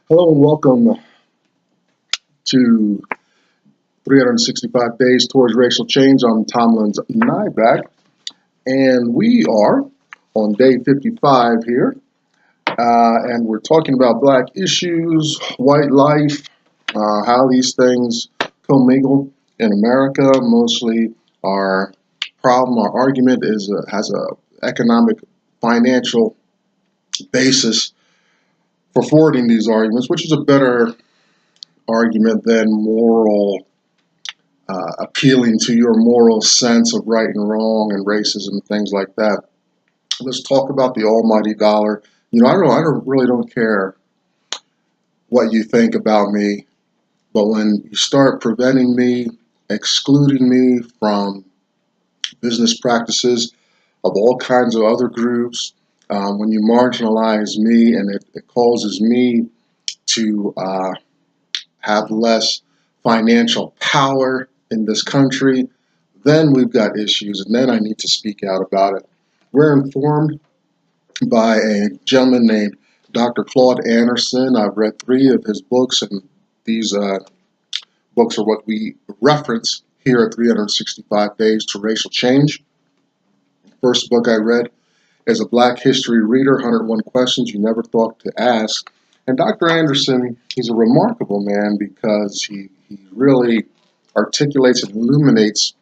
Hello and welcome to 365 Days Towards Racial Change. I'm Tomlin's Nyback, and we are on day 55 here, and we're talking about black issues, white life, how these things commingle in America. Mostly our problem, our argument has a economic, financial basis for forwarding these arguments, which is a better argument than moral, appealing to your moral sense of right and wrong and racism and things like that. Let's talk about the almighty dollar. You know, I really don't care what you think about me, but when you start preventing me, excluding me from business practices of all kinds of other groups, when you marginalize me and it causes me to have less financial power in this country, then we've got issues, and then I need to speak out about it. We're informed by a gentleman named Dr.Claud Anderson. I've read 3 of his books, and these books are what we reference here at 365 Days to Racial Change. The first book I read is A Black History Reader, 101 Questions You Never Thought to Ask. And Dr. Anderson, he's a remarkable man because he really articulates and illuminates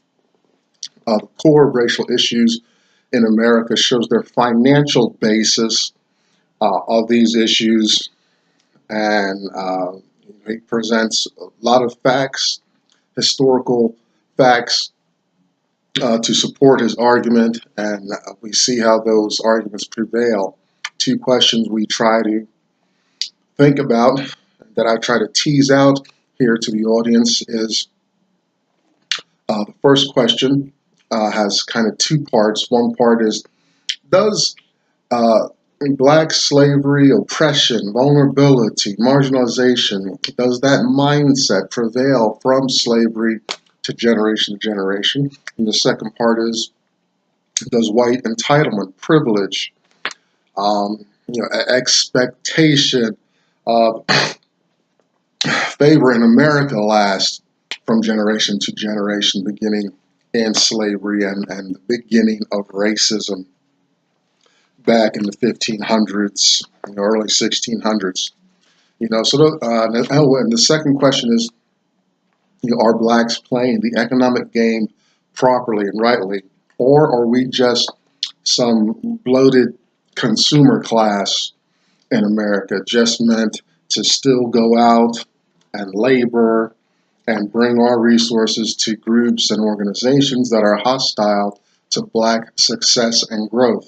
the core of racial issues in America, shows their financial basis of these issues, and he presents a lot of facts, historical facts, to support his argument, and we see how those arguments prevail. 2 questions we try to think about, that I try to tease out here to the audience, is the first question has kind of 2 parts. One part is, does black slavery, oppression, vulnerability, marginalization, does that mindset prevail from slavery to generation? And the second part is, does white entitlement, privilege, expectation, favor in America last from generation to generation, beginning in slavery and the beginning of racism back in the 1500s, early 1600s. So and the second question is, are blacks playing the economic game properly and rightly, or are we just some bloated consumer class in America, just meant to still go out and labor and bring our resources to groups and organizations that are hostile to black success and growth?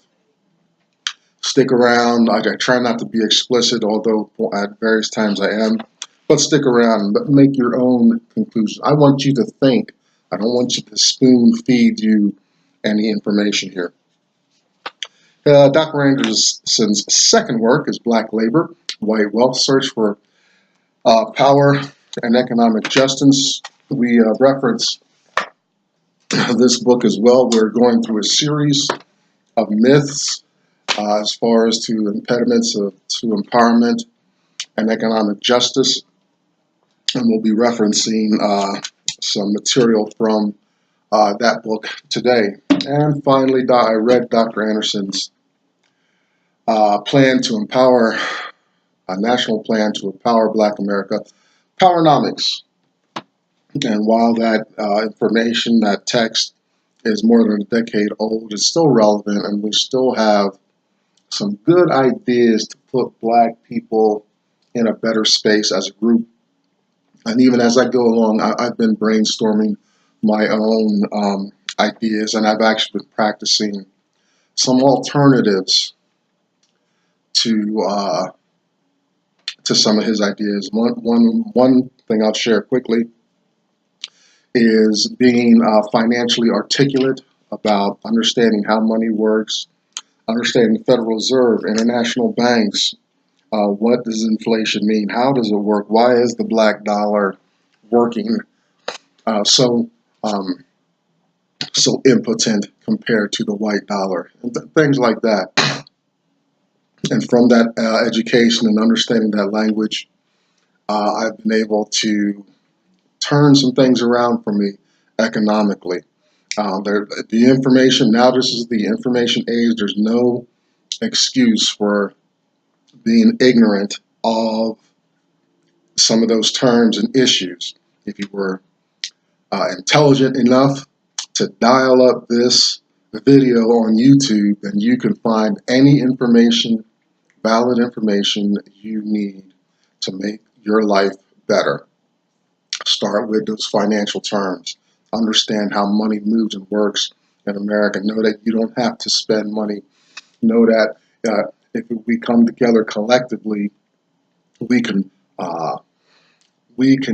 Stick around. I try not to be explicit, although at various times I am, but stick around and make your own conclusions. I want you to think. I don't want you to spoon feed you any information here. Dr. Anderson's second work is Black Labor, White Wealth, Search for Power and Economic Justice. We reference this book as well. We're going through a series of myths as far as to impediments to empowerment and economic justice. And we'll be referencing some material from that book today. And finally, I read Dr. Anderson's plan to empower, a national plan to empower Black America, Powernomics. And while that information, that text, is more than a decade old, it's still relevant, and we still have some good ideas to put Black people in a better space as a group. And even as I go along, I've been brainstorming my own ideas, and I've actually been practicing some alternatives to some of his ideas. One thing I'll share quickly is being financially articulate about understanding how money works, understanding the Federal Reserve, international banks. What does inflation mean? How does it work? Why is the black dollar working so impotent compared to the white dollar? And things like that. And from that education and understanding that language, I've been able to turn some things around for me economically. The information, now this is the information age, there's no excuse for being ignorant of some of those terms and issues. If you were intelligent enough to dial up this video on YouTube, then you can find any information, valid information you need to make your life better. Start with those financial terms. Understand how money moves and works in America. Know that you don't have to spend money. Know that if we come together collectively, we can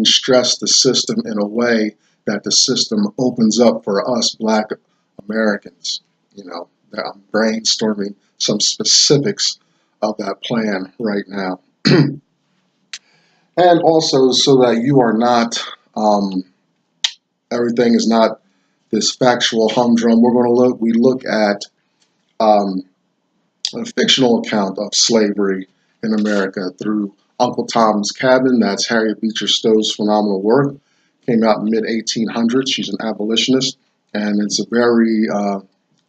stress the system in a way that the system opens up for us Black Americans. You know, I'm brainstorming some specifics of that plan right now. And also so that you are not, everything is not this factual humdrum. We look at a fictional account of slavery in America through Uncle Tom's Cabin. That's Harriet Beecher Stowe's phenomenal work. Came out in the mid-1800s. She's an abolitionist, and it's a very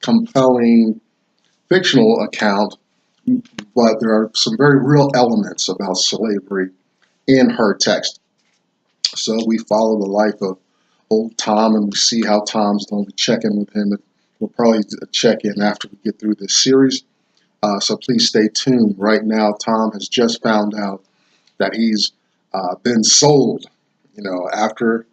compelling fictional account, but there are some very real elements about slavery in her text. So we follow the life of old Tom, and we see how Tom's doing. We check in with him. We'll probably check in after we get through this series. So please stay tuned. Right now, Tom has just found out that he's been sold. You know, after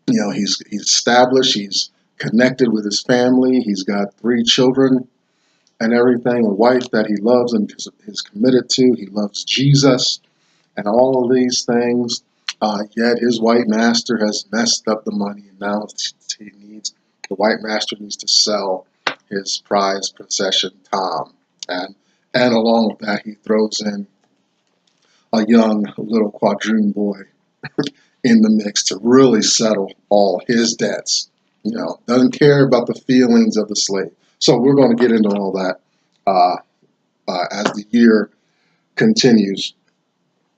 he's established, he's connected with his family. He's got 3 children and everything, a wife that he loves and is committed to. He loves Jesus and all of these things. Yet his white master has messed up the money, and now the white master needs to sell his prized possession, Tom. And along with that, he throws in a young little quadroon boy in the mix to really settle all his debts. Doesn't care about the feelings of the slave. So we're going to get into all that as the year continues.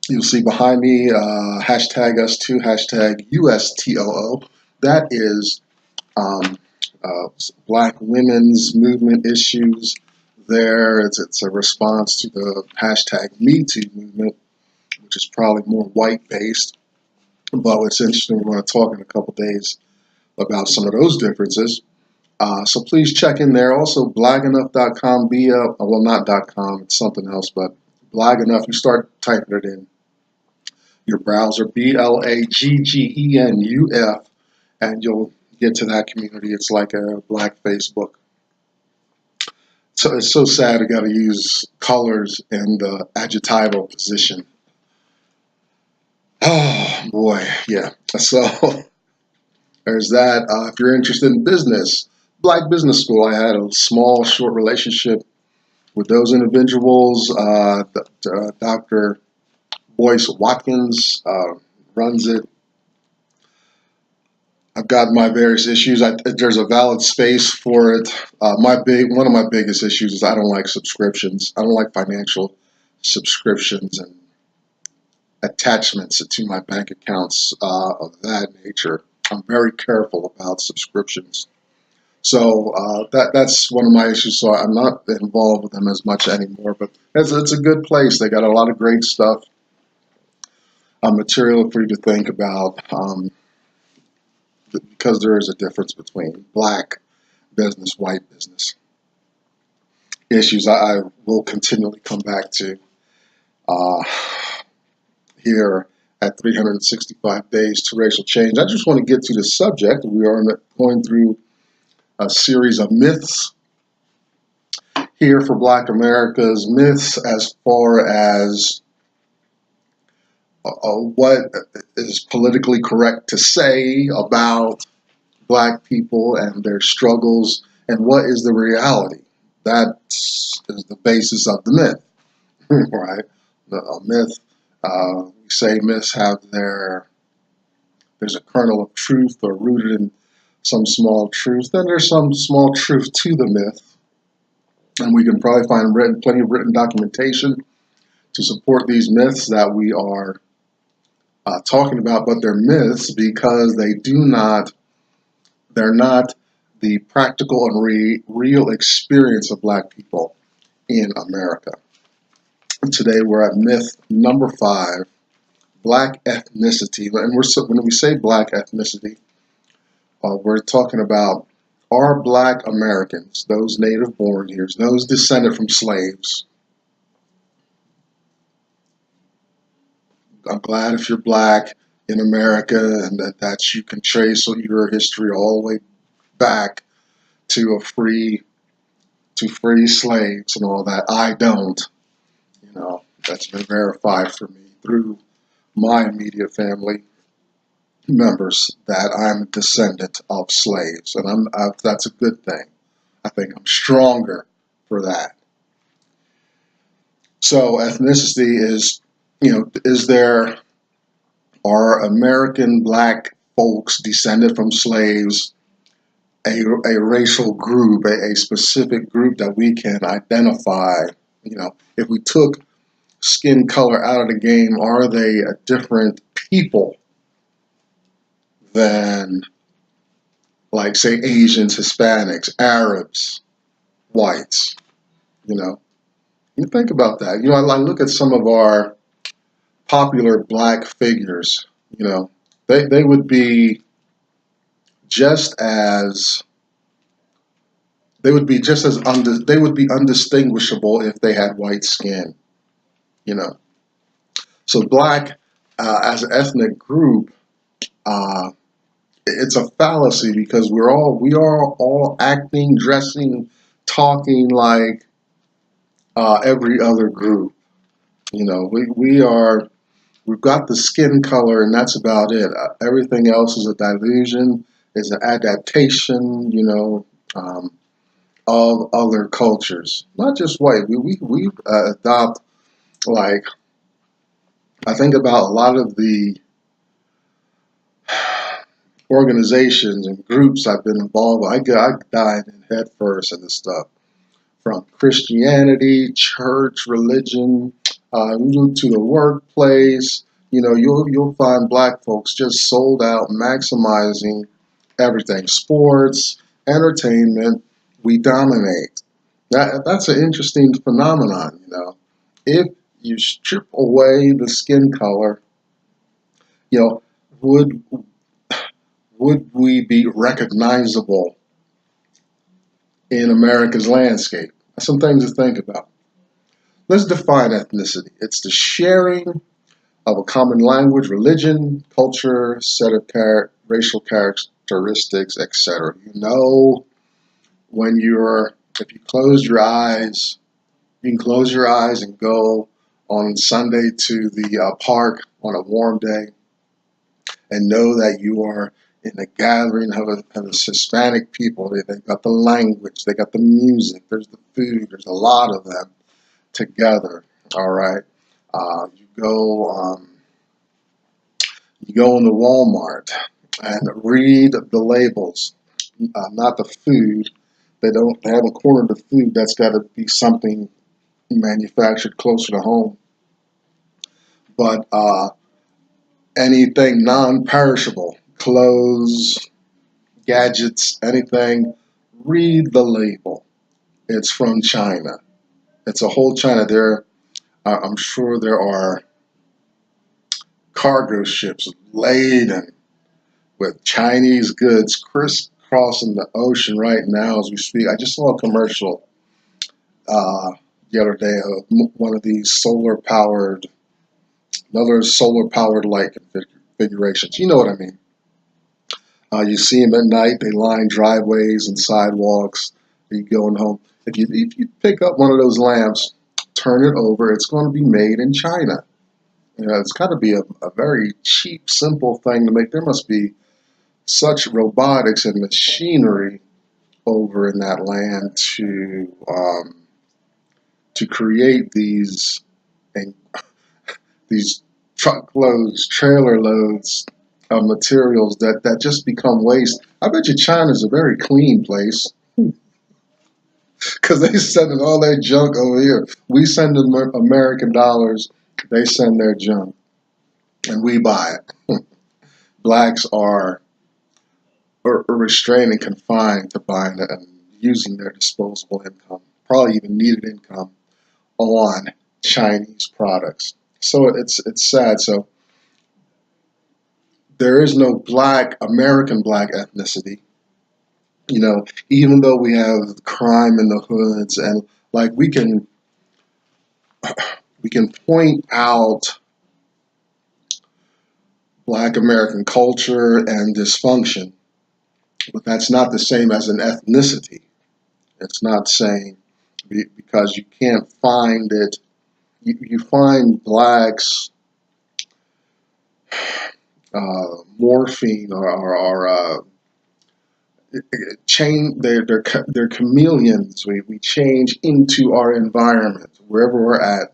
You'll see behind me, hashtag us too, hashtag USTOO. That is Black women's movement issues there. It's a response to the hashtag Me Too movement, which is probably more white-based. But what's interesting, we're going to talk in a couple days about some of those differences. So please check in there. Also, blagenough.com, well, not .com, it's something else, but blagenough, you start typing it in your browser, BLAGGENUF, and you'll get to that community. It's like a Black Facebook. So it's so sad I got to use colors in the adjectival position. Oh boy, yeah. So there's that. If you're interested in business, Black Business School, I had a small, short relationship with those individuals. Dr. Boyce Watkins runs it. I've got my various issues. There's a valid space for it. One of my biggest issues is I don't like subscriptions. I don't like financial subscriptions and attachments to my bank accounts of that nature. I'm very careful about subscriptions. So that's one of my issues. So I'm not involved with them as much anymore. But it's a good place. They got a lot of great stuff, material for you to think about. Because there is a difference between Black business, white business issues. I will continually come back to here at 365 Days to Racial Change. I just want to get to the subject. We are going through a series of myths here for Black America's myths as far as what is politically correct to say about Black people and their struggles, and what is the reality. That is the basis of the myth, right? A myth, we say myths have there's a kernel of truth or rooted in some small truth. Then there's some small truth to the myth, and we can probably find plenty of written documentation to support these myths that we are talking about, but they're myths because they're not the practical and real experience of black people in America. Today we're at myth number 5, black ethnicity. And when we say black ethnicity, we're talking about are black Americans, those native born here, those descended from slaves. I'm glad if you're black in America and that you can trace your history all the way back to free slaves and all that. I don't. That's been verified for me through my immediate family members that I'm a descendant of slaves, and that's a good thing. I think I'm stronger for that. So ethnicity is, are American black folks descended from slaves a racial group, a specific group that we can identify? If we took skin color out of the game, are they a different people than, like, say, Asians, Hispanics, Arabs, whites? You think about that. I look at some of our popular black figures. They would be just as they would be just as they would be undistinguishable if they had white skin. So black as an ethnic group, it's a fallacy because we are all acting, dressing, talking like every other group. We've got the skin color, and that's about it. Everything else is a delusion, is an adaptation, of other cultures, not just white. We adopt, like, I think about a lot of the organizations and groups I've been involved with. I dive in head first in this stuff, from Christianity, church, religion, to the workplace. You'll find black folks just sold out, maximizing everything. Sports, entertainment, we dominate. That's an interesting phenomenon. If you strip away the skin color, would we be recognizable in America's landscape? Some things to think about. Let's define ethnicity. It's the sharing of a common language, religion, culture, set of racial characteristics, etc. If you close your eyes, you can close your eyes and go on Sunday to the park on a warm day and know that you are in a gathering of a Hispanic people. They've got the language, they got the music, there's the food, there's a lot of them together. All right. You go into Walmart and read the labels, not the food. They haven't cornered the food. That's got to be something manufactured closer to home. But anything non-perishable, clothes, gadgets, anything, read the label. It's from China. It's a whole China. I'm sure there are cargo ships laden with Chinese goods crisscrossing the ocean right now as we speak. I just saw a commercial the other day of another solar powered light configurations. You know what I mean? You see them at night. They line driveways and sidewalks. You going home. If you pick up one of those lamps, turn it over. It's going to be made in China. It's got to be a very cheap, simple thing to make. There must be such robotics and machinery over in that land to create these truckloads, trailer loads of materials that just become waste. I bet you China's a very clean place because they send all their junk over here. We send them American dollars, they send their junk. and we buy it. Blacks are restrained and confined to buying and using their disposable income, probably even needed income, on Chinese products. So it's sad. So there is no black, American black ethnicity. You know, even though we have crime in the hoods, and like we can point out black American culture and dysfunction, but that's not the same as an ethnicity. It's not saying, because you can't find it. You find blacks morphine or change. They're chameleons. We change into our environment wherever we're at.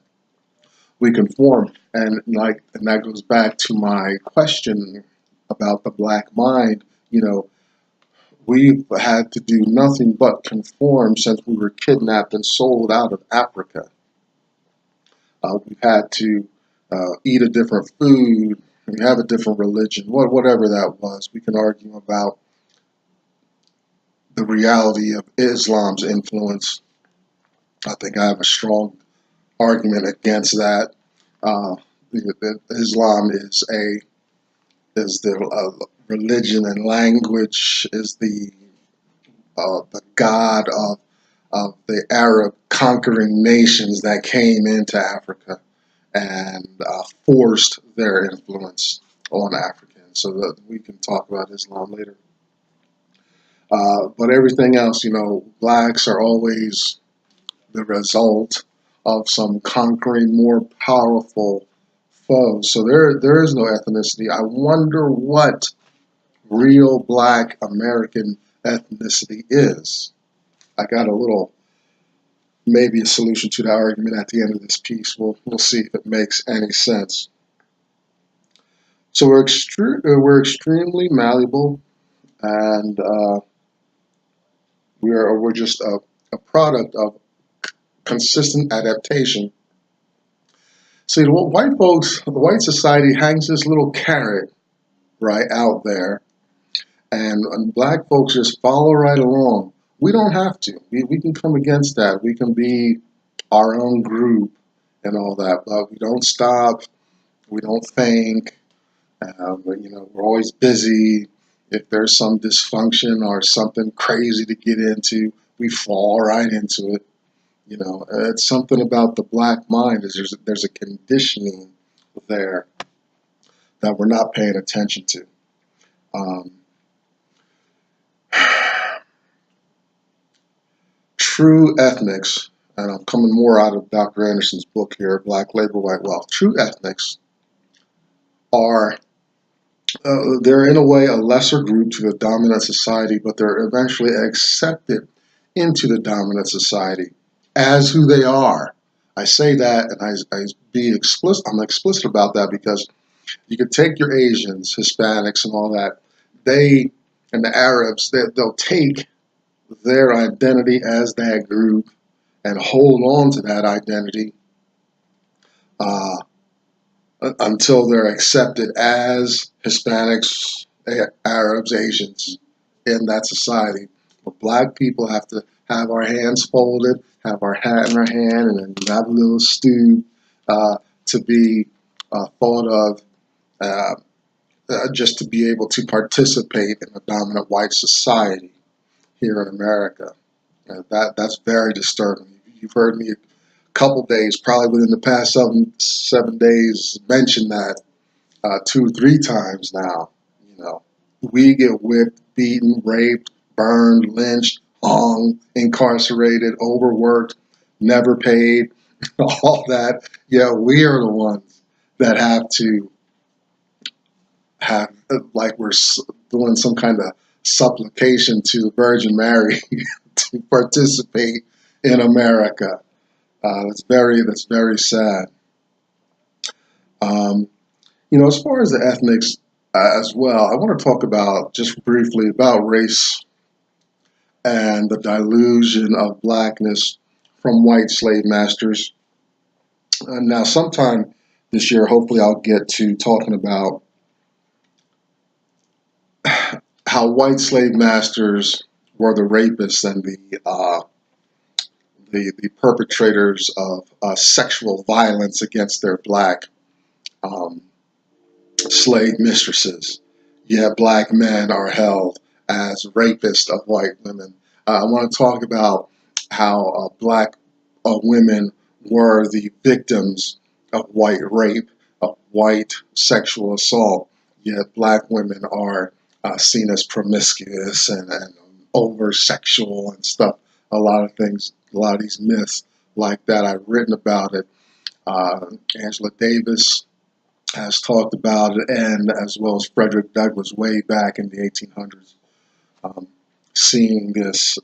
We conform, and that goes back to my question about the black mind. You know, we've had to do nothing but conform since we were kidnapped and sold out of Africa. We've had to eat a different food, we have a different religion, whatever that was. We can argue about the reality of Islam's influence. I think I have a strong argument against that. Uh, Islam is the religion and language, is the god of the Arab conquering nations that came into Africa and forced their influence on Africans. So that we can talk about Islam later. But everything else, you know, blacks are always the result of some conquering, more powerful foes. So there is no ethnicity. I wonder what real black American ethnicity is. I got a little, maybe a solution to that argument at the end of this piece. We'll see if it makes any sense. So we're extremely malleable, and we're just a product of consistent adaptation. See, the white folks, the white society hangs this little carrot right out there, and black folks just follow right along. We don't have to. We can come against that. We can be our own group and all that, but we don't stop. We don't think. But, you know, we're always busy. If there's some dysfunction or something crazy to get into, we fall right into it. You know, it's something about the black mind is there's a conditioning there that we're not paying attention to. Um, True ethnics, and I'm coming more out of Dr. Anderson's book here, Black Labor, White Wealth. True ethnics are, they're in a way a lesser group to the dominant society, but they're eventually accepted into the dominant society as who they are. I say that, and I'm explicit about that because you could take your Asians, Hispanics, and all that. And the Arabs, they'll take their identity as that group and hold on to that identity uh, until they're accepted as Hispanics, Arabs, Asians in that society. But black people have to have our hands folded, have our hat in our hand, and then have a little stew to be thought of just to be able to participate in the dominant white society here in America. That's very disturbing. You've heard me a couple days, probably within the past seven days, mention that 2 or 3 times now. You know, we get whipped, beaten, raped, burned, lynched, hung, incarcerated, overworked, never paid, all that. Yeah, we are the ones that have to have, like we're doing some kind of supplication to the Virgin Mary to participate in America. That's very sad. Um, you know, as far as the ethnics as well, I want to talk about just briefly about race and the delusion of blackness from white slave masters. Now, sometime this year, hopefully I'll get to talking about how white slave masters were the rapists and the perpetrators of sexual violence against their black um, slave mistresses. Yet black men are held as rapists of white women. I want to talk about how black women were the victims of white rape, of white sexual assault. Yet black women are seen as promiscuous and over sexual and stuff. A lot of things, a lot of these myths like that. I've written about it. Angela Davis has talked about it, and as well as Frederick Douglass way back in the 1800s, um, seeing this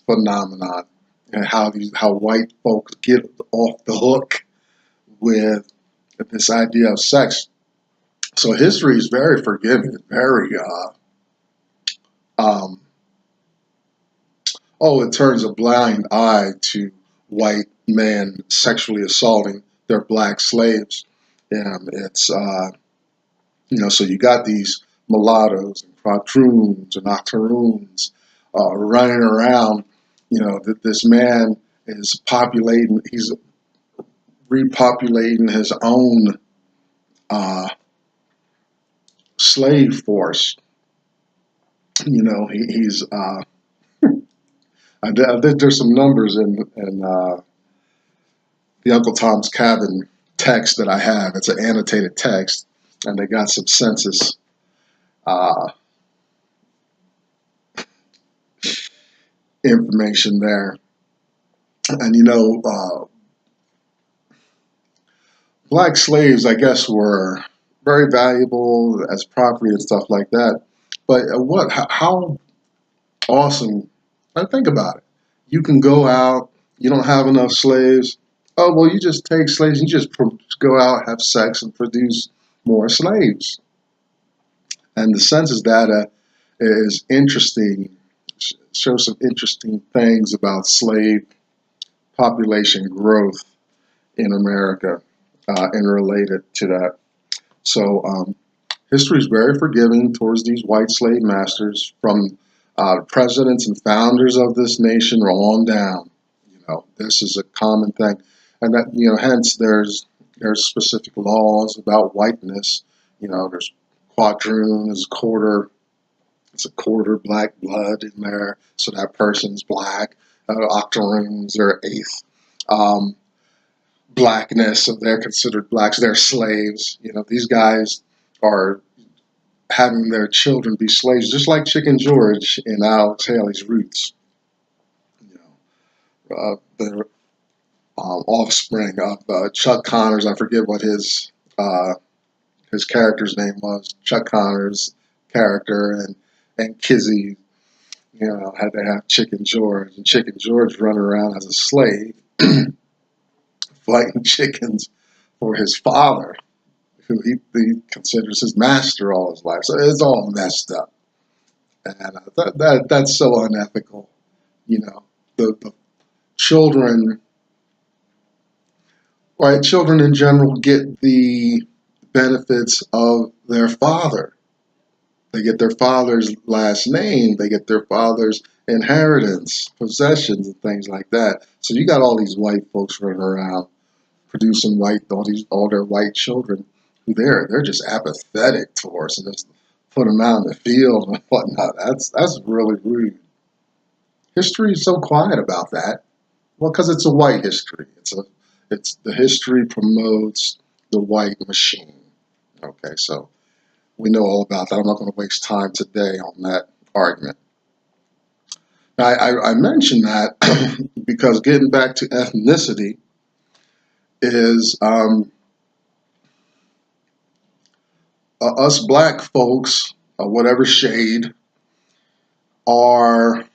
phenomenon and how white folks get off the hook with this idea of sex. So history is very forgiving, very um, it turns a blind eye to white men sexually assaulting their black slaves. And it's so you got these mulattoes and quadroons and octoroons running around. This man is he's repopulating his own slave force. He's I did there's some numbers in the Uncle Tom's Cabin text that I have. It's an annotated text, and they got some census uh, information there. And black slaves, I guess, were very valuable as property and stuff like that. But how awesome! I think about it. You can go out. You don't have enough slaves. Oh well, you just take slaves. And you just go out, have sex, and produce more slaves. And the census data is interesting. Shows some interesting things about slave population growth in America and related to that. So history is very forgiving towards these white slave masters, from presidents and founders of this nation on down. This is a common thing, and that hence there's specific laws about whiteness. There's quadroons, it's a quarter black blood in there, so that person's black. Octoroons are eighth. Blackness, so they're considered blacks. They're slaves. These guys are having their children be slaves, just like Chicken George in Alex Haley's Roots. The offspring of Chuck Connors. I forget what his character's name was. Chuck Connors' character and Kizzy. Had to have Chicken George, and Chicken George running around as a slave, fighting chickens for his father, who he considers his master all his life. So it's all messed up, and that's so unethical. The children, right? Children in general get the benefits of their father. They get their father's last name. They get their father's inheritance, possessions, and things like that. So you got all these white folks running around producing all their white children who they're just apathetic towards, and just put them out in the field and whatnot. That's really rude. History is so quiet about that. Well, because it's a white history. It's the history promotes the white machine. Okay, so we know all about that. I'm not going to waste time today on that argument. Now, I mention that because getting back to ethnicity is us black folks, whatever shade, are,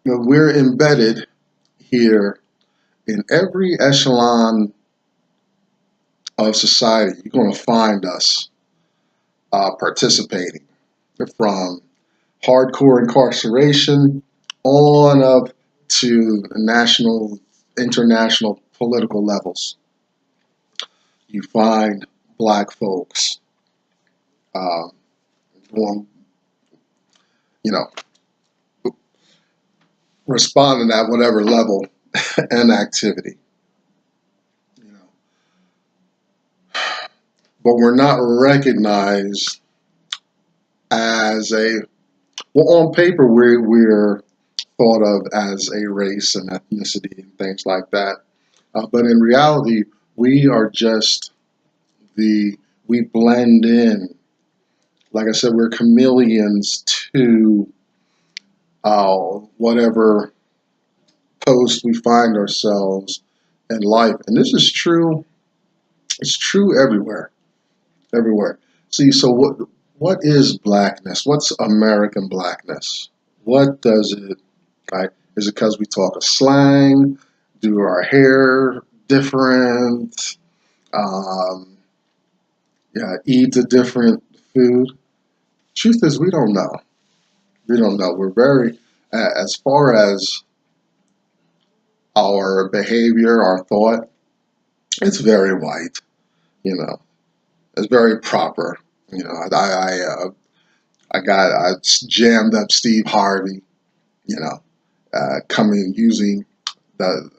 we're embedded here in every echelon of society. You're going to find us participating, from hardcore incarceration on up to national, international political levels. you find black folks doing, you know, responding at whatever level and activity, you know. But we're not recognized as a, well, on paper we're thought of as a race and ethnicity and things like that. But in reality, we are just we blend in. Like I said, we're chameleons to whatever post we find ourselves in life. And this is true, it's true everywhere, everywhere. See, so what is blackness? What's American blackness? What does it, right? Is it because we talk a slang? Do our hair different? Um, yeah, eat a different food? Truth is, we don't know. We don't know. We're very, as far as our behavior, our thought, it's very white. You know, it's very proper. You know, I jammed up Steve Harvey. You know, coming using the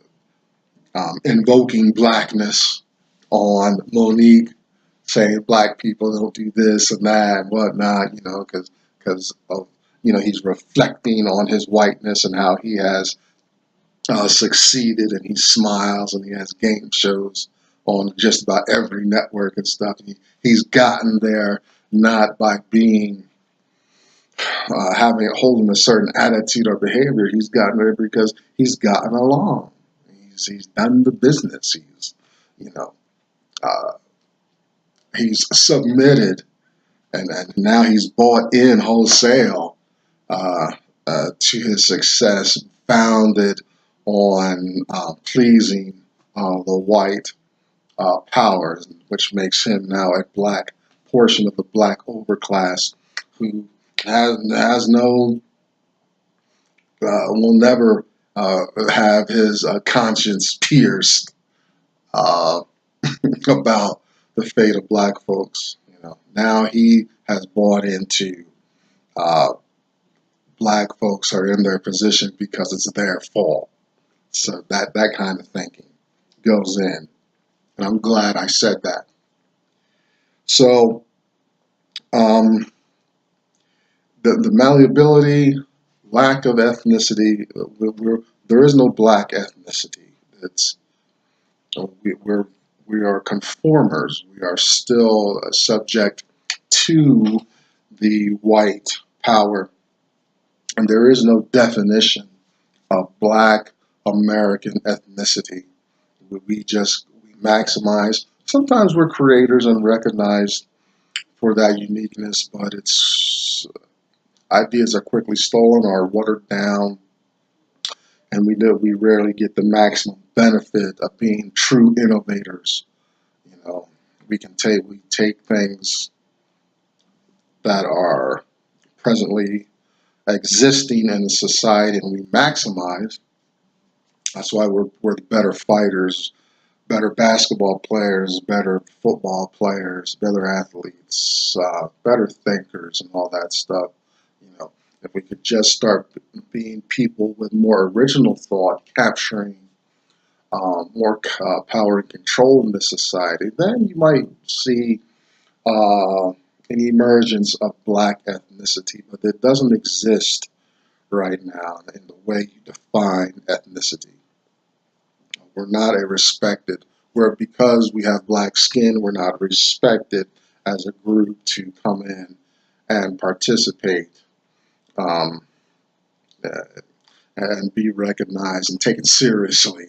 invoking blackness on Monique, saying black people don't do this and that and whatnot. You know, because of, you know, he's reflecting on his whiteness and how he has succeeded, and he smiles, and he has game shows on just about every network and stuff. He's gotten there not by being holding a certain attitude or behavior. He's gotten there because he's gotten along. He's done the business. You know uh, he's submitted, and now he's bought in wholesale to his success, founded on pleasing the white powers, which makes him now a black portion of the black overclass who has no, will never have his conscience pierced uh, about the fate of black folks. You know, now he has bought into uh, black folks are in their position because it's their fault. So that kind of thinking goes in, and I'm glad I said that. So the malleability, lack of ethnicity, there is no black ethnicity. It's we're we are conformers. We are still subject to the white power, and there is no definition of black American ethnicity. We maximize. Sometimes we're creators and recognized for that uniqueness, but it's ideas are quickly stolen or watered down, and we rarely get the maximum benefit of being true innovators. You know, we take things that are presently existing in the society and we maximize. That's why we're better fighters, better basketball players, better football players, better athletes, better thinkers, and all that stuff. You know, if we could just start being people with more original thought, capturing more power and control in the society, then you might see an emergence of black ethnicity, but it doesn't exist right now in the way you define ethnicity. We're not a respected, because we have black skin, we're not respected as a group to come in and participate um, uh, and be recognized and taken seriously,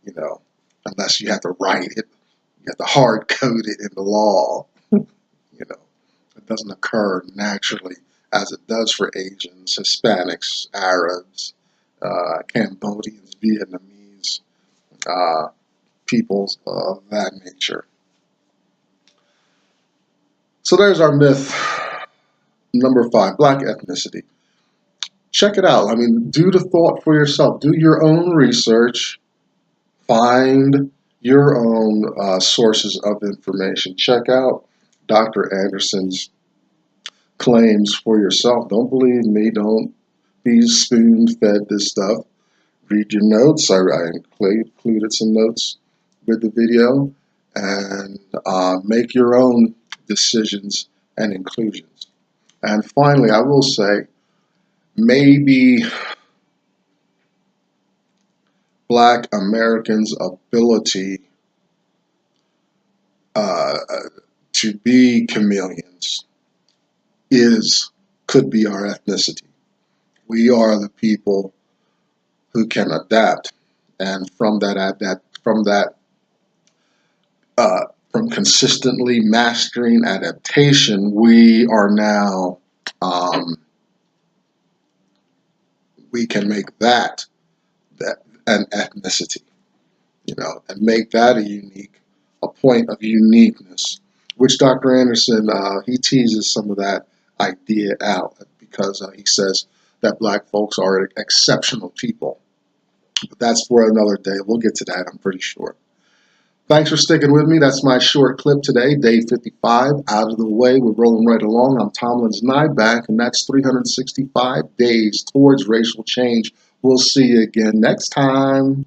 you know, unless you have to write it, you have to hard code it in the law, you know. It doesn't occur naturally as it does for Asians, Hispanics, Arabs, Cambodians, Vietnamese, peoples of that nature. So there's our myth number 5, black ethnicity. Check it out. I mean, do the thought for yourself. Do your own research. Find your own sources of information. Check out Dr. Anderson's claims for yourself. Don't believe me. Don't be spoon-fed this stuff. Read your notes. I included some notes with the video, and make your own decisions and inclusions. And finally, I will say, maybe Black Americans' ability uh, to be chameleons could be our ethnicity. We are the people who can adapt, and from consistently mastering adaptation, we are now we can make that an ethnicity, and make that a point of uniqueness, which Dr. Anderson, he teases some of that idea out, because he says that Black folks are exceptional people. But that's for another day. We'll get to that, I'm pretty sure. Thanks for sticking with me. That's my short clip today, day 55. Out of the way, we're rolling right along. I'm Tomlin's Nyback, and that's 365 days towards racial change. We'll see you again next time.